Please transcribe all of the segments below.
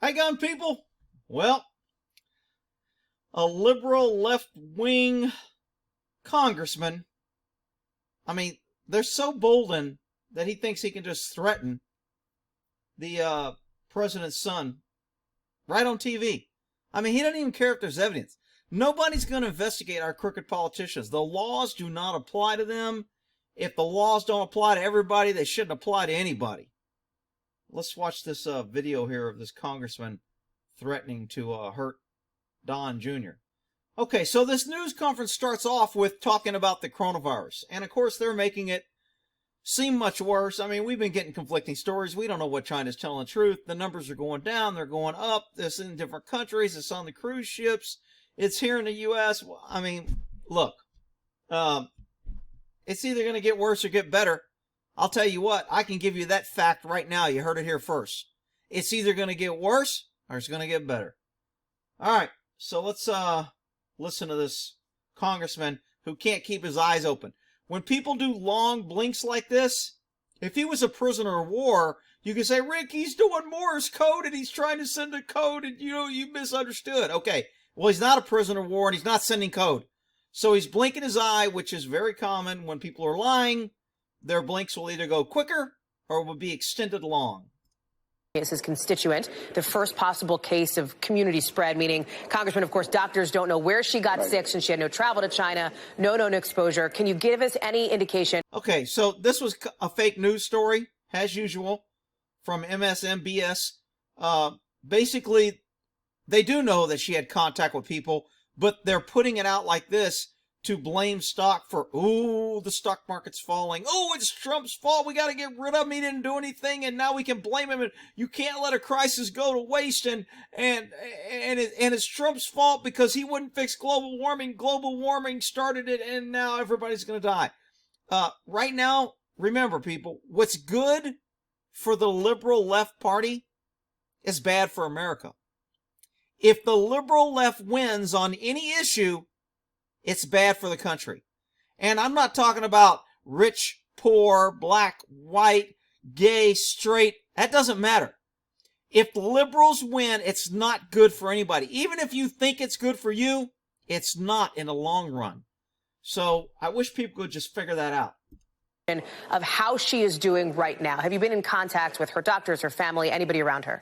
Hi, gun people. Well, a liberal left-wing congressman, I mean, they're so bolden that he thinks he can just threaten the president's son right on TV. I mean, he doesn't even care if there's evidence. Nobody's going to investigate our crooked politicians. The laws do not apply to them. If the laws don't apply to everybody, they shouldn't apply to anybody. Let's watch this video here of this congressman threatening to hurt Don Jr. Okay, so this news conference starts off with talking about the coronavirus. And of course, they're making it seem much worse. I mean, we've been getting conflicting stories. We don't know what China's telling the truth. The numbers are going down. They're going up. It's in different countries. It's on the cruise ships. It's here in the U.S. I mean, look, it's either going to get worse or get better. I'll tell you what, I can give you that fact right now. You heard it here first. It's either going to get worse or it's going to get better. All right, so let's listen to this congressman who can't keep his eyes open. When people do long blinks like this, if he was a prisoner of war, you could say, Rick, he's doing Morse code and he's trying to send a code and, you misunderstood. Okay, well, he's not a prisoner of war and he's not sending code. So he's blinking his eye, which is very common when people are lying. Their blinks will either go quicker or will be extended long. Is his constituent, the first possible case of community spread, meaning, Congressman, of course, doctors don't know where she got sick since she had no travel to China, no known exposure. Can you give us any indication? Okay, so this was a fake news story, as usual, from MSNBS. Basically, they do know that she had contact with people, but they're putting it out like this to blame stock for, ooh, the stock market's falling. Oh, it's Trump's fault. We got to get rid of him. He didn't do anything, and now we can blame him. And you can't let a crisis go to waste. And it's Trump's fault because he wouldn't fix global warming. Global warming started it, and now everybody's going to die. Right now, remember, people, what's good for the liberal left party is bad for America. If the liberal left wins on any issue, it's bad for the country. And I'm not talking about rich, poor, black, white, gay, straight. That doesn't matter. If the liberals win, it's not good for anybody. Even if you think it's good for you, it's not in the long run. So I wish people could just figure that out. Of how she is doing right now. Have you been in contact with her doctors, her family, anybody around her?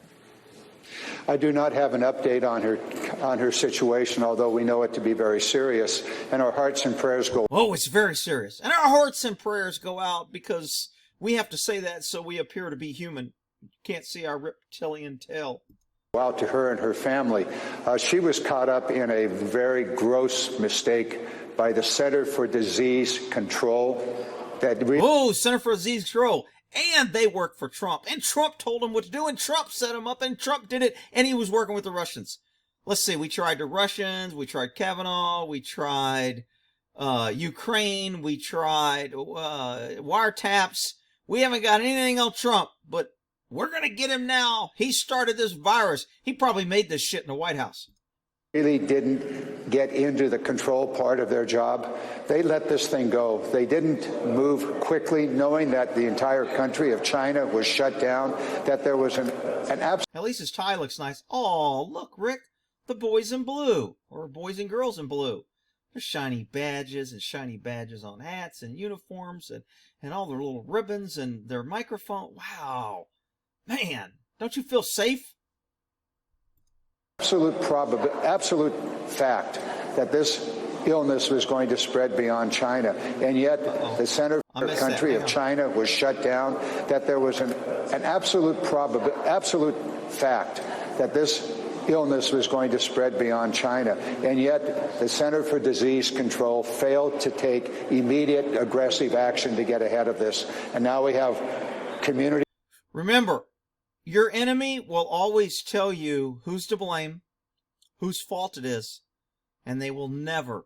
I do not have an update on her situation, although we know it to be very serious, and our hearts and prayers go. Oh, it's very serious. And our hearts and prayers go out because we have to say that so we appear to be human. You can't see our reptilian tail. Out to her and her family. She was caught up in a very gross mistake by the Center for Disease Control. Center for Disease Control. And they work for Trump. And Trump told them what to do. And Trump set them up. And Trump did it. And he was working with the Russians. Let's see. We tried the Russians. We tried Kavanaugh. We tried Ukraine. We tried wiretaps. We haven't got anything on Trump. But we're going to get him now. He started this virus. He probably made this shit in the White House. Really didn't get into the control part of their job. They let this thing go. They didn't move quickly, knowing that the entire country of China was shut down, that there was an absolute... At least his tie looks nice. Oh, look, Rick, the boys in blue, or boys and girls in blue. There's shiny badges and shiny badges on hats and uniforms and all their little ribbons and their microphone. Wow. Man, don't you feel safe? Absolute fact that this illness was going to spread beyond China, and yet the center for the country of China was shut down, that there was an absolute fact that this illness was going to spread beyond China, and yet the Center for Disease Control failed to take immediate aggressive action to get ahead of this. And now we have community. Remember, your enemy will always tell you who's to blame, whose fault it is, and they will never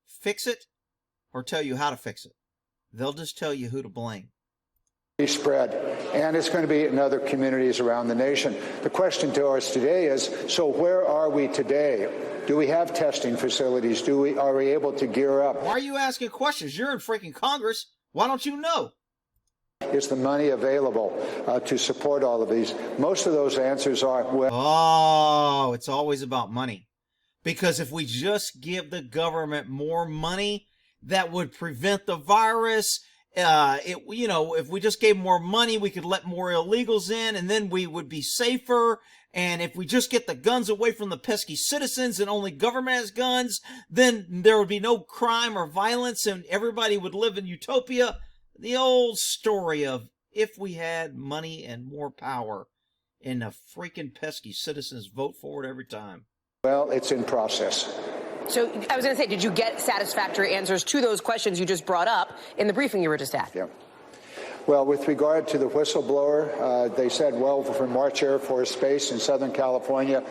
fix it or tell you how to fix it. They'll just tell you who to blame. Spread, and it's going to be in other communities around the nation. The question to us today is, so where are we today? Do we have testing facilities? Are we able to gear up? Why are you asking questions? You're in freaking Congress. Why don't you know? is the money available to support all of these? Most of those answers are, well... Oh, it's always about money. Because if we just give the government more money, that would prevent the virus. If we just gave more money, we could let more illegals in, and then we would be safer. And if we just get the guns away from the pesky citizens and only government has guns, then there would be no crime or violence and everybody would live in utopia. The old story of if we had money and more power, and the freaking pesky citizens vote for it every time. Well, it's in process. So I was going to say, did you get satisfactory answers to those questions you just brought up in the briefing you were just at? Yeah. Well, with regard to the whistleblower, they said, well, from March Air Force Base in Southern California,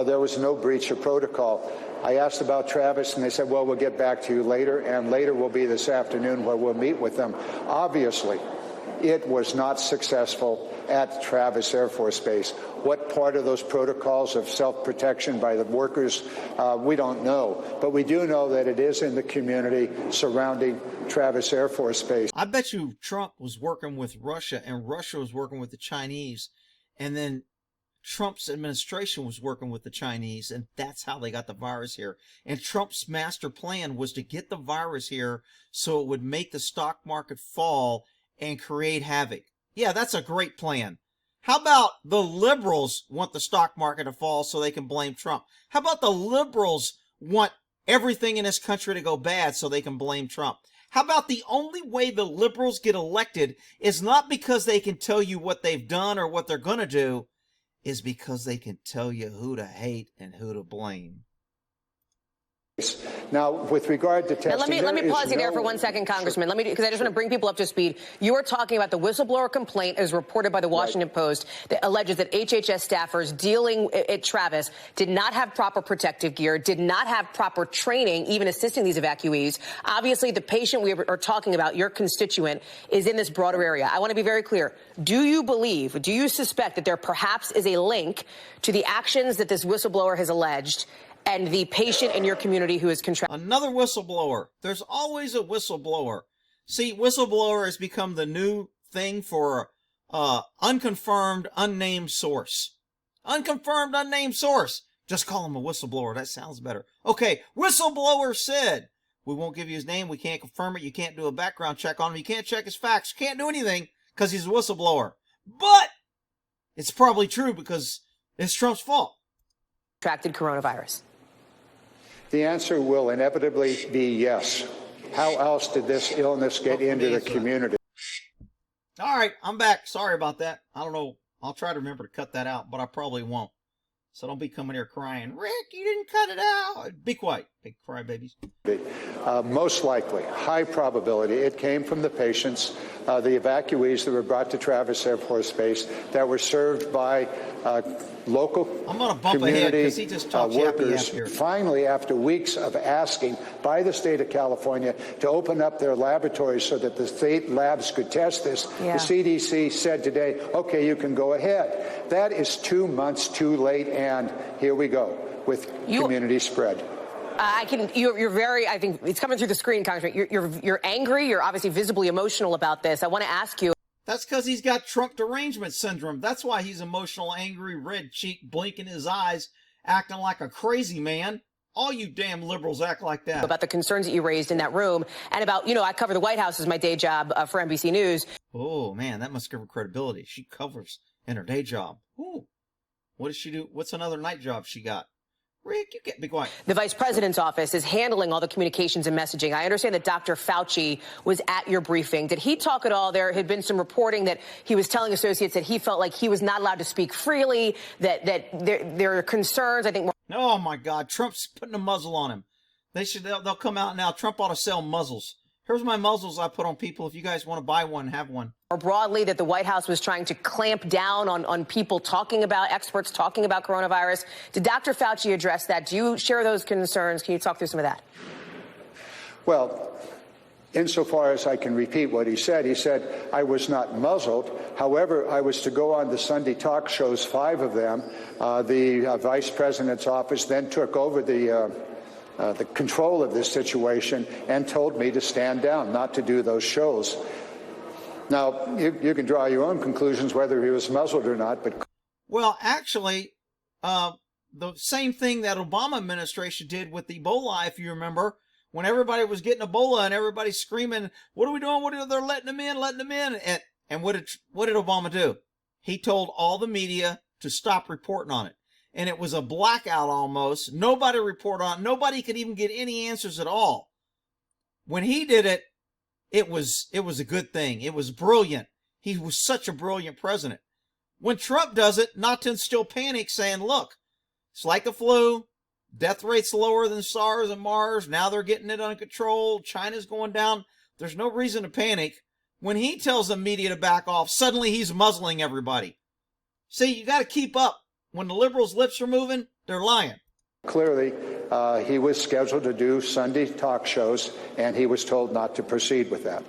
there was no breach of protocol. I asked about Travis, and they said, well, we'll get back to you later, and later will be this afternoon where we'll meet with them. Obviously, it was not successful at Travis Air Force Base. What part of those protocols of self-protection by the workers, we don't know. But we do know that it is in the community surrounding Travis Air Force Base. I bet you Trump was working with Russia, and Russia was working with the Chinese, and then Trump's administration was working with the Chinese, and that's how they got the virus here. And Trump's master plan was to get the virus here so it would make the stock market fall and create havoc. Yeah, that's a great plan. How about the liberals want the stock market to fall so they can blame Trump? How about the liberals want everything in this country to go bad so they can blame Trump? How about the only way the liberals get elected is not because they can tell you what they've done or what they're going to do, is because they can tell you who to hate and who to blame. Now, with regard to testing, now let me pause you there for 1 second, Congressman. Sure. Because I just want to bring people up to speed. You are talking about the whistleblower complaint as reported by the Washington Post that alleges that HHS staffers dealing at Travis did not have proper protective gear, did not have proper training, even assisting these evacuees. Obviously, the patient we are talking about, your constituent, is in this broader area. I want to be very clear. Do you suspect that there perhaps is a link to the actions that this whistleblower has alleged and the patient in your community who is contracted? Another whistleblower. There's always a whistleblower. See, whistleblower has become the new thing for unconfirmed, unnamed source. Unconfirmed, unnamed source. Just call him a whistleblower. That sounds better. Okay, whistleblower said. We won't give you his name. We can't confirm it. You can't do a background check on him. You can't check his facts. You can't do anything because he's a whistleblower. But it's probably true because it's Trump's fault. Contracted coronavirus. The answer will inevitably be yes. How else did this illness get into the community? All right, I'm back. Sorry about that. I don't know. I'll try to remember to cut that out, but I probably won't. So don't be coming here crying, Rick, you didn't cut it out. Be quiet, big crybabies. Most likely, high probability, it came from the patients, the evacuees that were brought to Travis Air Force Base that were served by local community workers. Finally, after weeks of asking by the state of California to open up their laboratories so that the state labs could test this, the CDC said today, okay, you can go ahead. That is 2 months too late, and here we go with community spread. You're very, I think it's coming through the screen, Congressman. You're angry. You're obviously visibly emotional about this. I want to ask you. That's because he's got Trump derangement syndrome. That's why he's emotional, angry, red cheek, blinking his eyes, acting like a crazy man. All you damn liberals act like that. About the concerns that you raised in that room and about, I cover the White House as my day job for NBC News. Oh, man, that must give her credibility. She covers in her day job. Ooh. What does she do? What's another night job she got? Rick, you can't be quiet. The vice president's office is handling all the communications and messaging. I understand that Dr. Fauci was at your briefing. Did he talk at all? There had been some reporting that he was telling associates that he felt like he was not allowed to speak freely, that there are concerns, I think. Oh, my God. Trump's putting a muzzle on him. They'll come out now. Trump ought to sell muzzles. Here's my muzzles I put on people. If you guys want to buy one, have one. More broadly, that the White House was trying to clamp down on people talking about, experts talking about coronavirus. Did Dr. Fauci address that? Do you share those concerns? Can you talk through some of that? Well, insofar as I can repeat what he said I was not muzzled. However, I was to go on the Sunday talk shows, 5 of them. The vice president's office then took over the control of this situation and told me to stand down, not to do those shows. Now, you can draw your own conclusions whether he was muzzled or not, but... Well, actually, the same thing that Obama administration did with Ebola, if you remember, when everybody was getting Ebola and everybody screaming, what are we doing? They're letting them in. And what did Obama do? He told all the media to stop reporting on it. And it was a blackout almost. Nobody reported on it. Nobody could even get any answers at all. When he did it, it was a good thing. It was brilliant. He was such a brilliant president. When Trump does it, not to instill panic, saying, look, it's like the flu. Death rate's lower than SARS and MARS. Now they're getting it under control. China's going down. There's no reason to panic. When he tells the media to back off, suddenly he's muzzling everybody. See, you got to keep up. When the liberals' lips are moving, they're lying. Clearly, he was scheduled to do Sunday talk shows, and he was told not to proceed with that.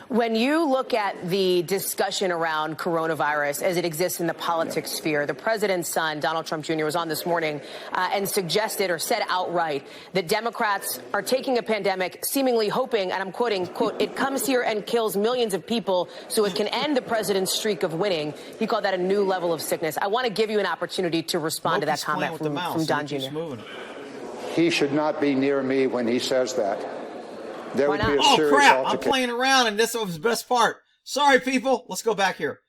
When you look at the discussion around coronavirus as it exists in the politics sphere, the president's son, Donald Trump Jr., was on this morning and suggested or said outright that Democrats are taking a pandemic, seemingly hoping, and I'm quoting, quote, it comes here and kills millions of people so it can end the president's streak of winning. He called that a new level of sickness. I want to give you an opportunity to respond to that comment from Don Jr. He should not be near me when he says that. There would be a serious crap, I'm playing around, and this was the best part. Sorry, people. Let's go back here.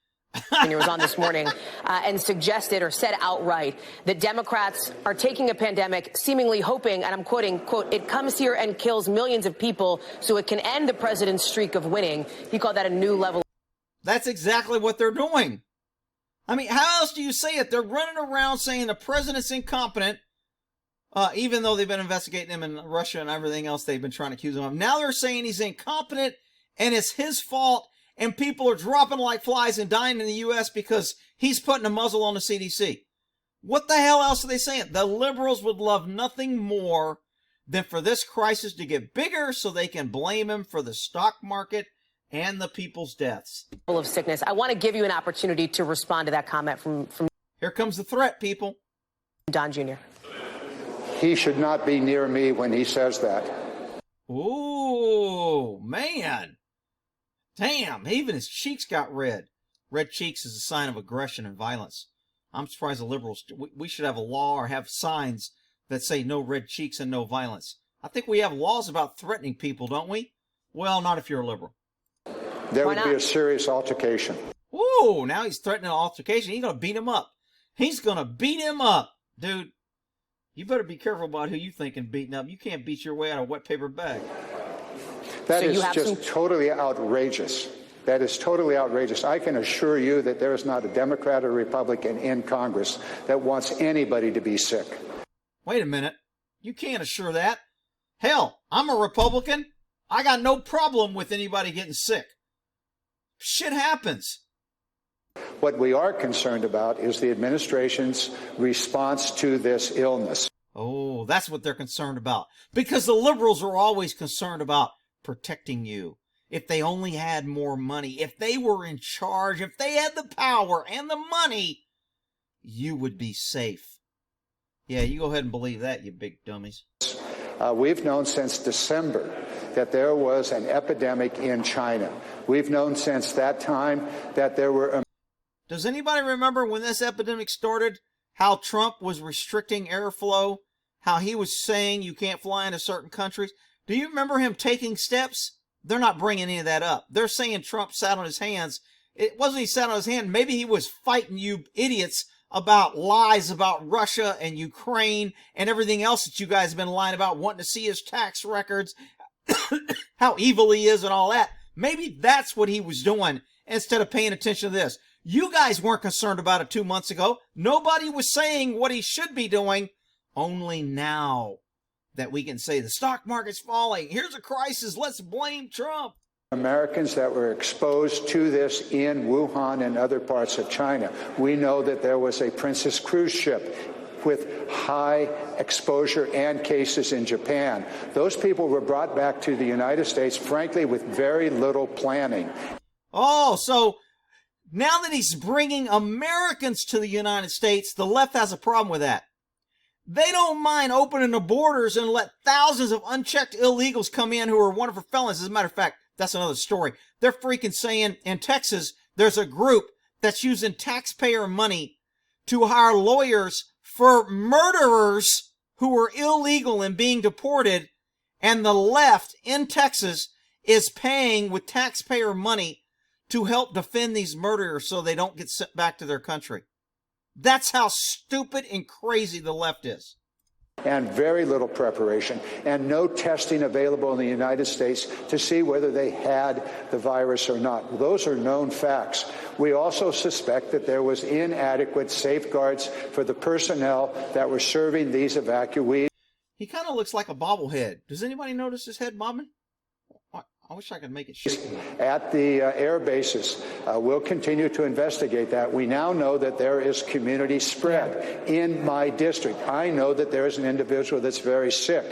Jr. was on this morning and suggested or said outright that Democrats are taking a pandemic, seemingly hoping, and I'm quoting, quote, it comes here and kills millions of people so it can end the president's streak of winning. He called that a new level. That's exactly what they're doing. I mean, how else do you say it? They're running around saying the president's incompetent. Even though they've been investigating him in Russia and everything else they've been trying to accuse him of. Now they're saying he's incompetent and it's his fault and people are dropping like flies and dying in the U.S. because he's putting a muzzle on the CDC. What the hell else are they saying? The liberals would love nothing more than for this crisis to get bigger so they can blame him for the stock market and the people's deaths. Full of sickness. I want to give you an opportunity to respond to that comment from Here comes the threat, people. Don Jr. He should not be near me when he says that. Ooh, man. Damn, even his cheeks got red. Red cheeks is a sign of aggression and violence. I'm surprised the liberals, we should have a law or have signs that say no red cheeks and no violence. I think we have laws about threatening people, don't we? Well, not if you're a liberal. There would be a serious altercation. Ooh, now he's threatening an altercation. He's going to beat him up. He's going to beat him up. Dude, you better be careful about who you thinking beating up. You can't beat your way out of a wet paper bag. That is just totally outrageous. That is totally outrageous. I can assure you that there is not a Democrat or Republican in Congress that wants anybody to be sick. Wait a minute. You can't assure that. Hell, I'm a Republican. I got no problem with anybody getting sick. Shit happens. What we are concerned about is the administration's response to this illness. Oh, that's what they're concerned about. Because the liberals are always concerned about protecting you. If they only had more money, if they were in charge, if they had the power and the money, you would be safe. Yeah, you go ahead and believe that, you big dummies. We've known since December that there was an epidemic in China. We've known since that time that there were... Does anybody remember when this epidemic started, how Trump was restricting airflow, how he was saying you can't fly into certain countries? Do you remember him taking steps? They're not bringing any of that up. They're saying Trump sat on his hands. It wasn't he sat on his hand. Maybe he was fighting you idiots about lies about Russia and Ukraine and everything else that you guys have been lying about, wanting to see his tax records, how evil he is and all that. Maybe that's what he was doing instead of paying attention to this. You guys weren't concerned about it 2 months ago. Nobody was saying what he should be doing. Only now that we can say the stock market's falling. Here's a crisis. Let's blame Trump. Americans that were exposed to this in Wuhan and other parts of China. We know that there was a Princess cruise ship with high exposure and cases in Japan. Those people were brought back to the United States, frankly, with very little planning. Oh, so now that he's bringing Americans to the United States, the left has a problem with that. They don't mind opening the borders and let thousands of unchecked illegals come in who are wonderful felons. As a matter of fact, that's another story. They're freaking saying in Texas, there's a group that's using taxpayer money to hire lawyers for murderers who are illegal and being deported. And the left in Texas is paying with taxpayer money to help defend these murderers so they don't get sent back to their country. That's how stupid and crazy the left is. And very little preparation, and no testing available in the United States to see whether they had the virus or not. Those are known facts. We also suspect that there was inadequate safeguards for the personnel that were serving these evacuees. He kind of looks like a bobblehead. Does anybody notice his head bobbing? I wish I could make it shake. At the air bases. We'll continue to investigate that. We now know that there is community spread in my district. I know that there is an individual that's very sick.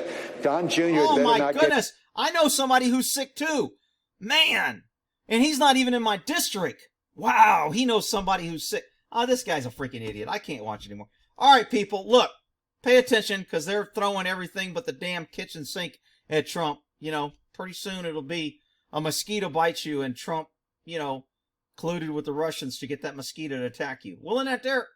Don Jr. Oh my goodness. I know somebody who's sick too. Man. And he's not even in my district. Wow. He knows somebody who's sick. Oh, this guy's a freaking idiot. I can't watch anymore. All right, people. Look, pay attention because they're throwing everything but the damn kitchen sink at Trump. You know, pretty soon it'll be a mosquito bites you and Trump, colluded with the Russians to get that mosquito to attack you. Well, isn't that there?